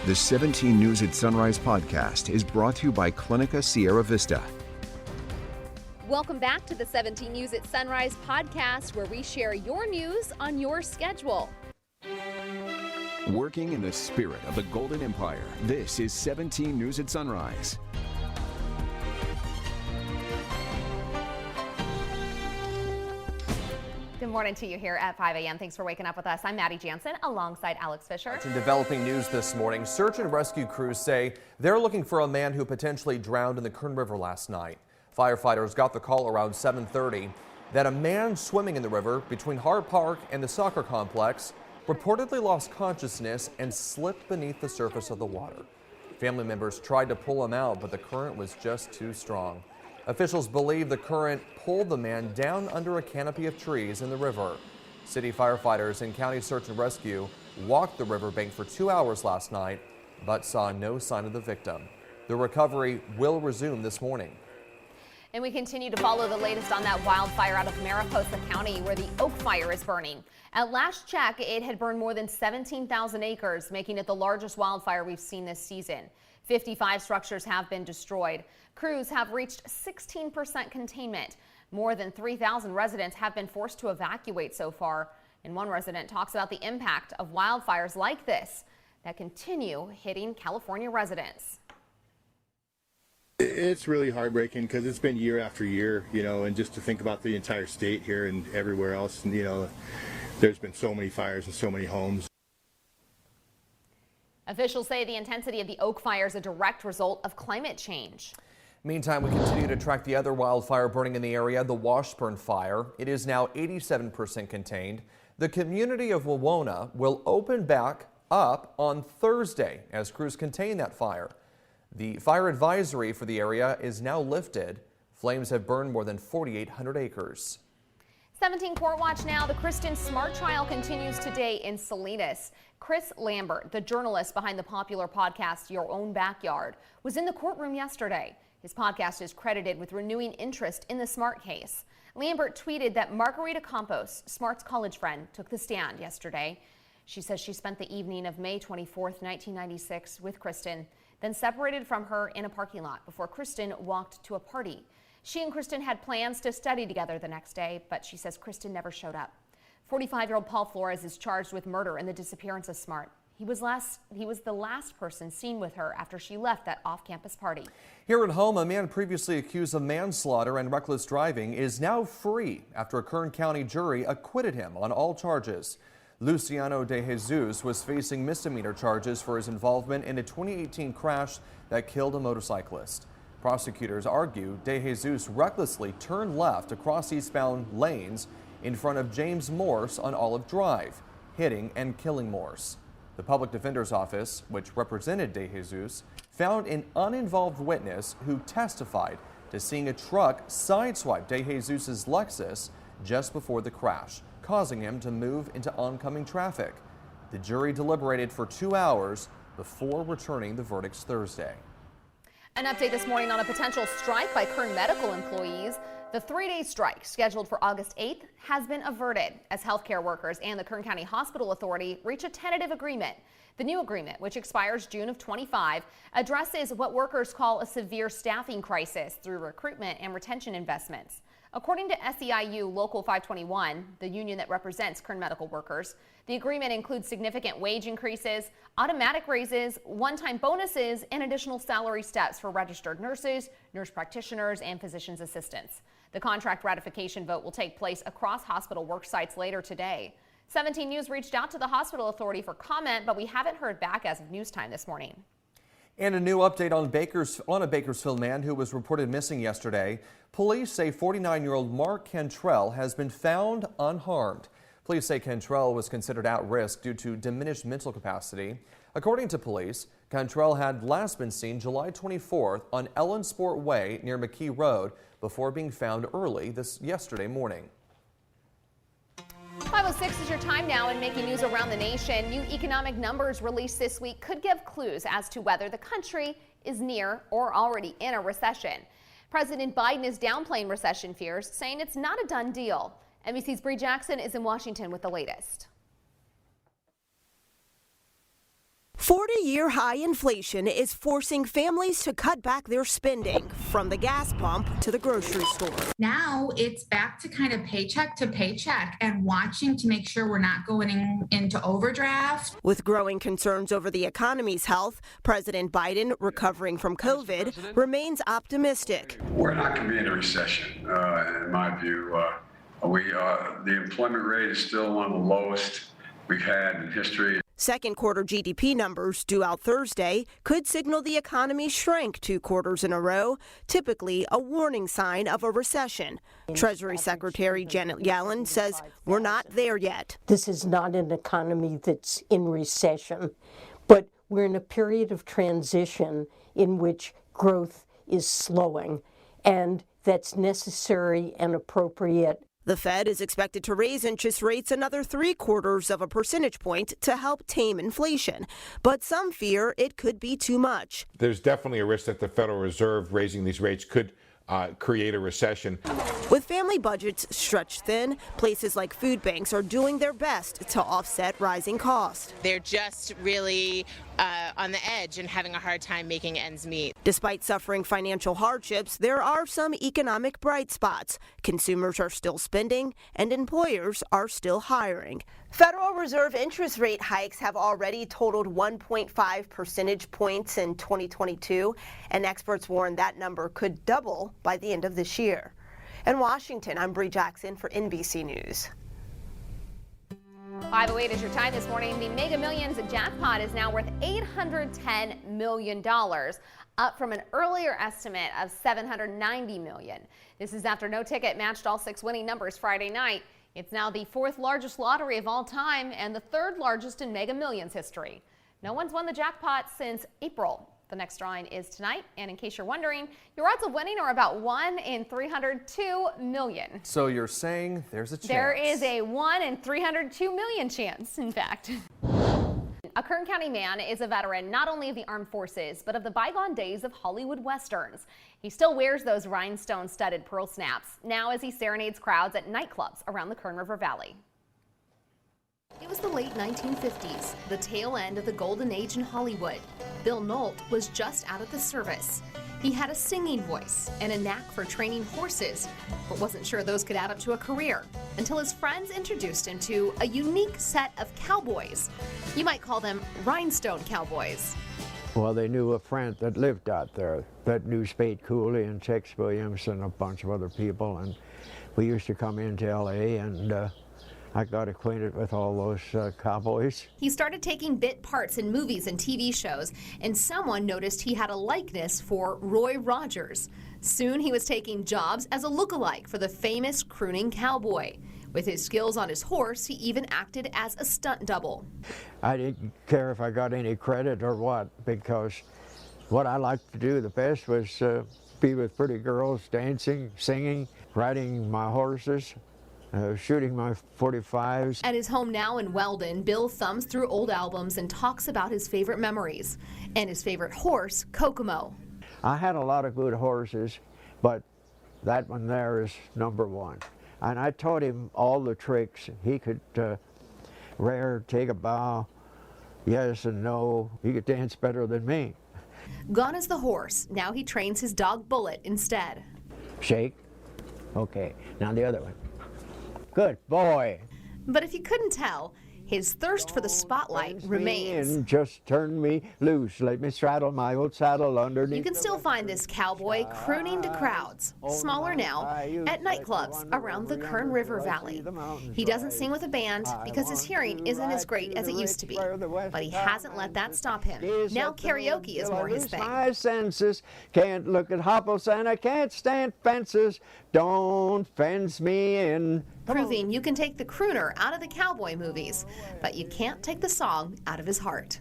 The 17 News at Sunrise podcast is brought to you by Clinica Sierra Vista. Welcome back to the 17 News at Sunrise podcast, where we share your news on your schedule. Working in the spirit of the Golden Empire, this is 17 News at Sunrise. Good morning to you here at 5 a.m. Thanks for waking up with us. I'm Maddie Jansen alongside Alex Fisher. In developing news this morning, search and rescue crews say they're looking for a man who potentially drowned in the Kern River last night. Firefighters got the call around 7:30 that a man swimming in the river between Hart Park and the soccer complex reportedly lost consciousness and slipped beneath the surface of the water. Family members tried to pull him out, but the current was just too strong. Officials believe the current pulled the man down under a canopy of trees in the river. City firefighters and county search and rescue walked the riverbank for 2 hours last night, but saw no sign of the victim. The recovery will resume this morning. And we continue to follow the latest on that wildfire out of Mariposa County, where the oak fire is burning. At last check, it had burned more than 17,000 acres, making it the largest wildfire we've seen this season. 55 structures have been destroyed. Crews have reached 16% containment. More than 3,000 residents have been forced to evacuate so far. And one resident talks about the impact of wildfires like this that continue hitting California residents. It's really heartbreaking because it's been year after year, and just to think about the entire state here and everywhere else, and, there's been so many fires and so many homes. Officials say the intensity of the oak fire is a direct result of climate change. Meantime, we continue to track the other wildfire burning in the area, the Washburn fire. It is now 87% contained. The community of Wawona will open back up on Thursday as crews contain that fire. The fire advisory for the area is now lifted. Flames have burned more than 4,800 acres. 17 Court Watch now. The Kristen Smart trial continues today in Salinas. Chris Lambert, the journalist behind the popular podcast Your Own Backyard, was in the courtroom yesterday. His podcast is credited with renewing interest in the Smart case. Lambert tweeted that Margarita Campos, Smart's college friend, took the stand yesterday. She says she spent the evening of May 24th, 1996 with Kristen, then separated from her in a parking lot before Kristen walked to a party. She and Kristen had plans to study together the next day, but she says Kristen never showed up. 45-year-old Paul Flores is charged with murder in the disappearance of Smart. He was the last person seen with her after she left that off-campus party. Here at home, a man previously accused of manslaughter and reckless driving is now free after a Kern County jury acquitted him on all charges. Luciano de Jesus was facing misdemeanor charges for his involvement in a 2018 crash that killed a motorcyclist. Prosecutors argue de Jesus recklessly turned left across eastbound lanes in front of James Morse on Olive Drive, hitting and killing Morse. The public defender's office, which represented de Jesus, found an uninvolved witness who testified to seeing a truck sideswipe de Jesus' Lexus just before the crash, causing him to move into oncoming traffic. The jury deliberated for 2 hours before returning the verdicts Thursday. An update this morning on a potential strike by Kern Medical employees. The 3-day strike scheduled for August 8th has been averted as healthcare workers and the Kern County Hospital Authority reach a tentative agreement. The new agreement, which expires June of 25, addresses what workers call a severe staffing crisis through recruitment and retention investments. According to SEIU Local 521, the union that represents Kern Medical workers, the agreement includes significant wage increases, automatic raises, one-time bonuses, and additional salary steps for registered nurses, nurse practitioners, and physician's assistants. The contract ratification vote will take place across hospital work sites later today. 17 News reached out to the Hospital Authority for comment, but we haven't heard back as of news time this morning. And a new update on a Bakersfield man who was reported missing yesterday. Police say 49-year-old Mark Cantrell has been found unharmed. Police say Cantrell was considered at risk due to diminished mental capacity. According to police, Cantrell had last been seen July 24th on Ellen Sport Way near McKee Road before being found early yesterday morning. 5:06 is your time now in making news around the nation. New economic numbers released this week could give clues as to whether the country is near or already in a recession. President Biden is downplaying recession fears, saying it's not a done deal. NBC's Bree Jackson is in Washington with the latest. 40-year high inflation is forcing families to cut back their spending, from the gas pump to the grocery store. Now it's back to kind of paycheck to paycheck and watching to make sure we're not going into overdraft. With growing concerns over the economy's health, President Biden, recovering from COVID, remains optimistic. We're not going to be in a recession, in my view. The employment rate is still one of the lowest we've had in history. Second quarter GDP numbers due out Thursday could signal the economy shrank 2 quarters in a row, typically a warning sign of a recession. Treasury Secretary Janet Yellen says we're not there yet. This is not an economy that's in recession, but we're in a period of transition in which growth is slowing, and that's necessary and appropriate. The Fed is expected to raise interest rates another 3/4 percentage point to help tame inflation, but some fear it could be too much. There's definitely a risk that the Federal Reserve raising these rates could create a recession. With family budgets stretched thin, places like food banks are doing their best to offset rising costs. They're just really on the edge and having a hard time making ends meet. Despite suffering financial hardships, there are some economic bright spots. Consumers are still spending and employers are still hiring. Federal Reserve interest rate hikes have already totaled 1.5 percentage points in 2022, and experts warn that number could double by the end of this year. In Washington, I'm Bree Jackson for NBC News. 5:08 is your time this morning. The Mega Millions jackpot is now worth $810 million, up from an earlier estimate of $790 million. This is after no ticket matched all 6 winning numbers Friday night. It's now the 4th largest lottery of all time and the 3rd largest in Mega Millions history. No one's won the jackpot since April. The next drawing is tonight, and in case you're wondering, your odds of winning are about 1 in 302 million. So you're saying there's a chance? There is a 1 in 302 million chance, in fact. A Kern County man is a veteran not only of the armed forces, but of the bygone days of Hollywood westerns. He still wears those rhinestone-studded pearl snaps, now as he serenades crowds at nightclubs around the Kern River Valley. It was the late 1950s, the tail end of the golden age in Hollywood. Bill Nolt was just out of the service. He had a singing voice and a knack for training horses, but wasn't sure those could add up to a career until his friends introduced him to a unique set of cowboys. You might call them rhinestone cowboys. Well, they knew a friend that lived out there that knew Spade Cooley and Tex Williams and a bunch of other people, and we used to come into LA and I got acquainted with all those cowboys. He started taking bit parts in movies and TV shows, and someone noticed he had a likeness for Roy Rogers. Soon he was taking jobs as a lookalike for the famous crooning cowboy. With his skills on his horse, he even acted as a stunt double. I didn't care if I got any credit or what, because what I liked to do the best was be with pretty girls, dancing, singing, riding my horses. Shooting my .45s. At his home now in Weldon, Bill thumbs through old albums and talks about his favorite memories and his favorite horse, Kokomo. I had a lot of good horses, but that one there is #1. And I taught him all the tricks. He could rear, take a bow, yes and no. He could dance better than me. Gone is the horse. Now he trains his dog Bullet instead. Shake. Okay, now the other one. Good boy. But if you couldn't tell, his thirst for the spotlight remains. Just turn me loose. Let me straddle my old saddle underneath. You can still find this cowboy crooning to crowds, smaller now, at nightclubs around the Kern River Valley. He doesn't sing with a band because his hearing isn't as great as it used to be, but he hasn't let that stop him. Now karaoke is more his thing. My senses can't look at hopples and I can't stand fences. Don't fence me in. Proving you can take the crooner out of the cowboy movies, but you can't take the song out of his heart.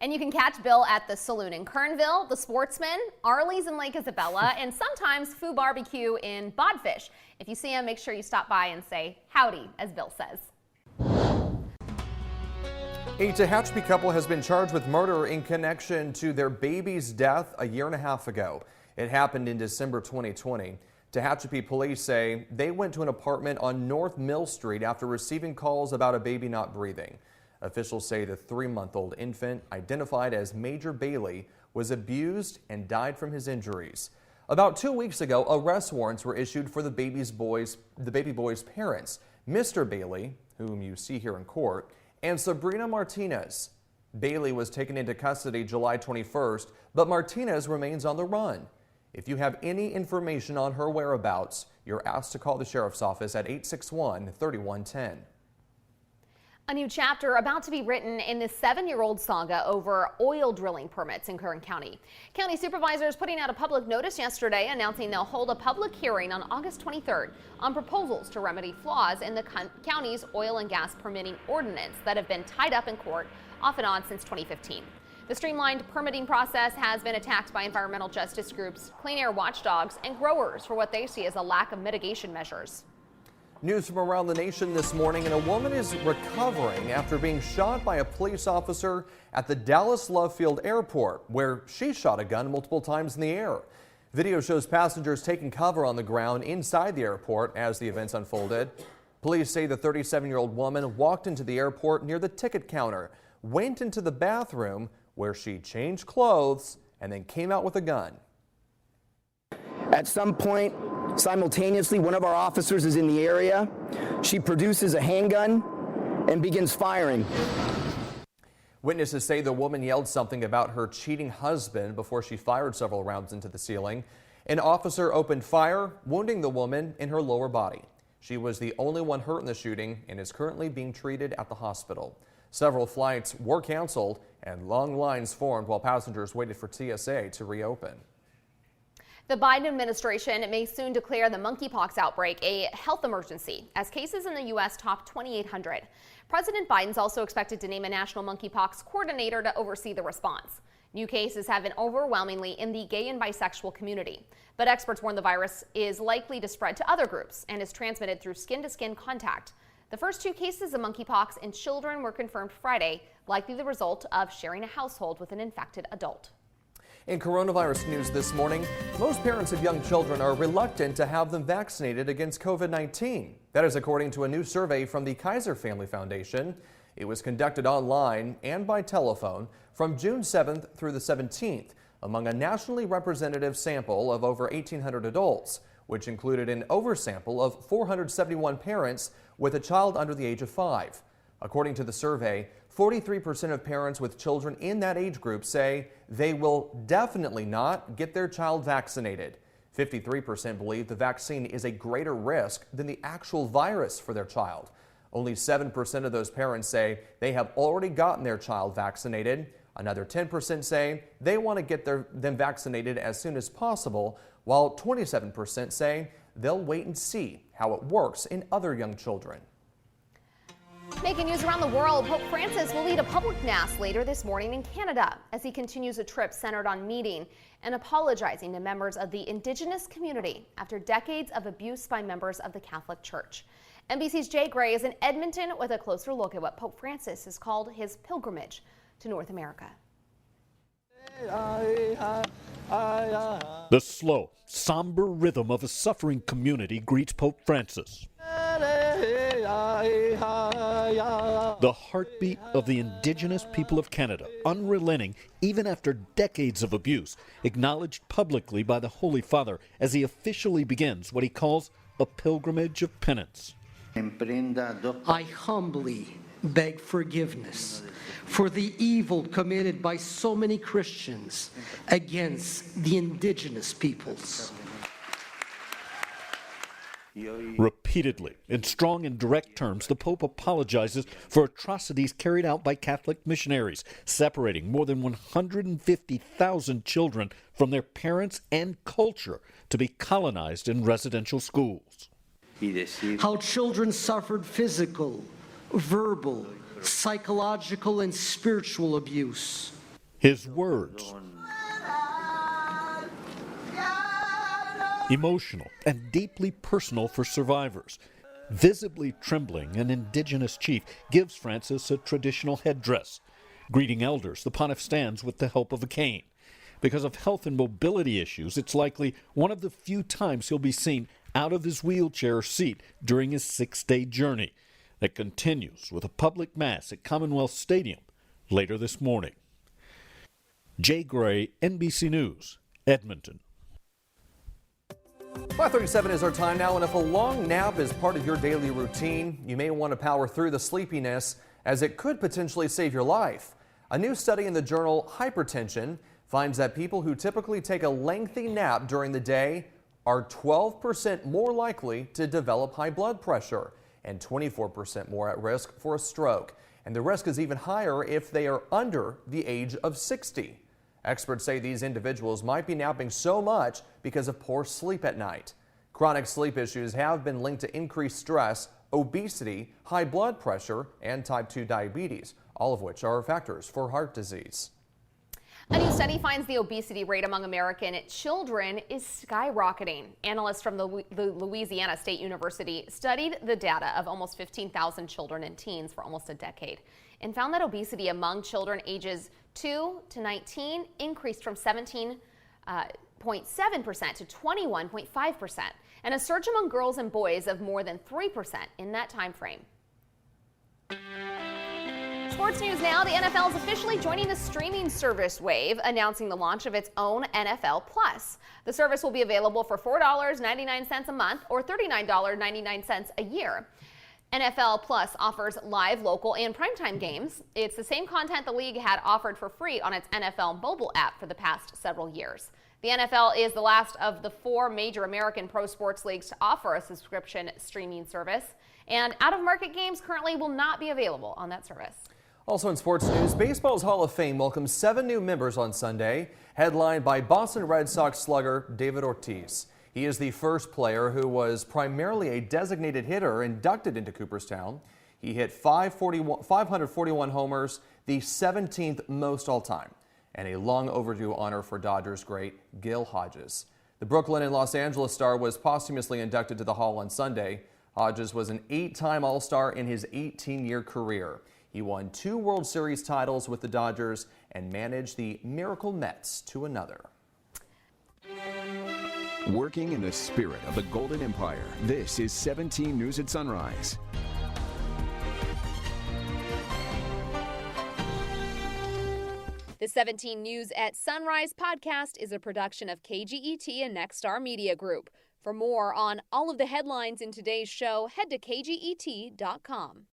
And you can catch Bill at the Saloon in Kernville, the Sportsman, Arley's in Lake Isabella, and sometimes Foo Barbecue in Bodfish. If you see him, make sure you stop by and say howdy, as Bill says. A Tehachapi couple has been charged with murder in connection to their baby's death a year and a half ago. It happened in December 2020. Tehachapi police say they went to an apartment on North Mill Street after receiving calls about a baby not breathing. Officials say the 3-month-old infant, identified as Major Bailey, was abused and died from his injuries. About 2 weeks ago, arrest warrants were issued for the baby boy's parents, Mr. Bailey, whom you see here in court, and Sabrina Martinez. Bailey was taken into custody July 21st, but Martinez remains on the run. If you have any information on her whereabouts, you're asked to call the sheriff's office at 861-3110. A new chapter about to be written in this 7-year-old saga over oil drilling permits in Kern County. County supervisors putting out a public notice yesterday announcing they'll hold a public hearing on August 23rd on proposals to remedy flaws in the county's oil and gas permitting ordinance that have been tied up in court off and on since 2015. The streamlined permitting process has been attacked by environmental justice groups, clean air watchdogs, and growers for what they see as a lack of mitigation measures. News from around the nation this morning, and a woman is recovering after being shot by a police officer at the Dallas Love Field Airport, where she shot a gun multiple times in the air. Video shows passengers taking cover on the ground inside the airport as the events unfolded. Police say the 37-year-old woman walked into the airport near the ticket counter, went into the bathroom where she changed clothes, and then came out with a gun. At some point, simultaneously, one of our officers is in the area. She produces a handgun and begins firing. Witnesses say the woman yelled something about her cheating husband before she fired several rounds into the ceiling. An officer opened fire, wounding the woman in her lower body. She was the only one hurt in the shooting and is currently being treated at the hospital. Several flights were canceled and long lines formed while passengers waited for TSA to reopen. The Biden administration may soon declare the monkeypox outbreak a health emergency as cases in the U.S. top 2,800. President Biden's also expected to name a national monkeypox coordinator to oversee the response. New cases have been overwhelmingly in the gay and bisexual community, but experts warn the virus is likely to spread to other groups and is transmitted through skin-to-skin contact. The first 2 cases of monkeypox in children were confirmed Friday, likely the result of sharing a household with an infected adult. In coronavirus news this morning, most parents of young children are reluctant to have them vaccinated against COVID-19. That is according to a new survey from the Kaiser Family Foundation. It was conducted online and by telephone from June 7th through the 17th among a nationally representative sample of over 1,800 adults, which included an oversample of 471 parents with a child under the age of 5. According to the survey, 43% of parents with children in that age group say they will definitely not get their child vaccinated. 53% believe the vaccine is a greater risk than the actual virus for their child. Only 7% of those parents say they have already gotten their child vaccinated. Another 10% say they want to get them vaccinated as soon as possible, while 27% say they'll wait and see how it works in other young children. Making news around the world, Pope Francis will lead a public mass later this morning in Canada as he continues a trip centered on meeting and apologizing to members of the Indigenous community after decades of abuse by members of the Catholic Church. NBC's Jay Gray is in Edmonton with a closer look at what Pope Francis has called his pilgrimage to North America. The slow, somber rhythm of a suffering community greets Pope Francis. The heartbeat of the Indigenous people of Canada, unrelenting even after decades of abuse, acknowledged publicly by the Holy Father as he officially begins what he calls a pilgrimage of penance. I humbly beg forgiveness for the evil committed by so many Christians against the Indigenous peoples. Repeatedly, in strong and direct terms, the Pope apologizes for atrocities carried out by Catholic missionaries, separating more than 150,000 children from their parents and culture to be colonized in residential schools. How children suffered physical, verbal, psychological, and spiritual abuse. His words, emotional and deeply personal for survivors. Visibly trembling, an Indigenous chief gives Francis a traditional headdress. Greeting elders, the pontiff stands with the help of a cane. Because of health and mobility issues, it's likely one of the few times he'll be seen out of his wheelchair or seat during his 6-day journey. It continues with a public mass at Commonwealth Stadium later this morning. Jay Gray, NBC News, Edmonton. 5:37 is our time now, and if a long nap is part of your daily routine, you may want to power through the sleepiness, as it could potentially save your life. A new study in the journal Hypertension finds that people who typically take a lengthy nap during the day are 12% more likely to develop high blood pressure and 24% more at risk for a stroke. And the risk is even higher if they are under the age of 60. Experts say these individuals might be napping so much because of poor sleep at night. Chronic sleep issues have been linked to increased stress, obesity, high blood pressure, and type 2 diabetes, all of which are factors for heart disease. A new study finds the obesity rate among American children is skyrocketing. Analysts from the Louisiana State University studied the data of almost 15,000 children and teens for almost a decade and found that obesity among children ages 2 to 19 increased from 17.7% to 21.5%, and a surge among girls and boys of more than 3% in that time frame. Sports news now. The NFL is officially joining the streaming service wave, announcing the launch of its own NFL Plus. The service will be available for $4.99 a month or $39.99 a year. NFL Plus offers live, local, and primetime games. It's the same content the league had offered for free on its NFL mobile app for the past several years. The NFL is the last of the 4 major American pro sports leagues to offer a subscription streaming service, and out-of-market games currently will not be available on that service. Also in sports news, baseball's Hall of Fame welcomes 7 new members on Sunday, headlined by Boston Red Sox slugger David Ortiz. He is the first player who was primarily a designated hitter inducted into Cooperstown. He hit 541 homers, the 17th most all-time, and a long overdue honor for Dodgers great Gil Hodges. The Brooklyn and Los Angeles star was posthumously inducted to the Hall on Sunday. Hodges was an 8-time All-Star in his 18-year career. He won 2 World Series titles with the Dodgers and managed the Miracle Mets to another. Working in the spirit of the Golden Empire, this is 17 News at Sunrise. The 17 News at Sunrise podcast is a production of KGET and Nexstar Media Group. For more on all of the headlines in today's show, head to kget.com.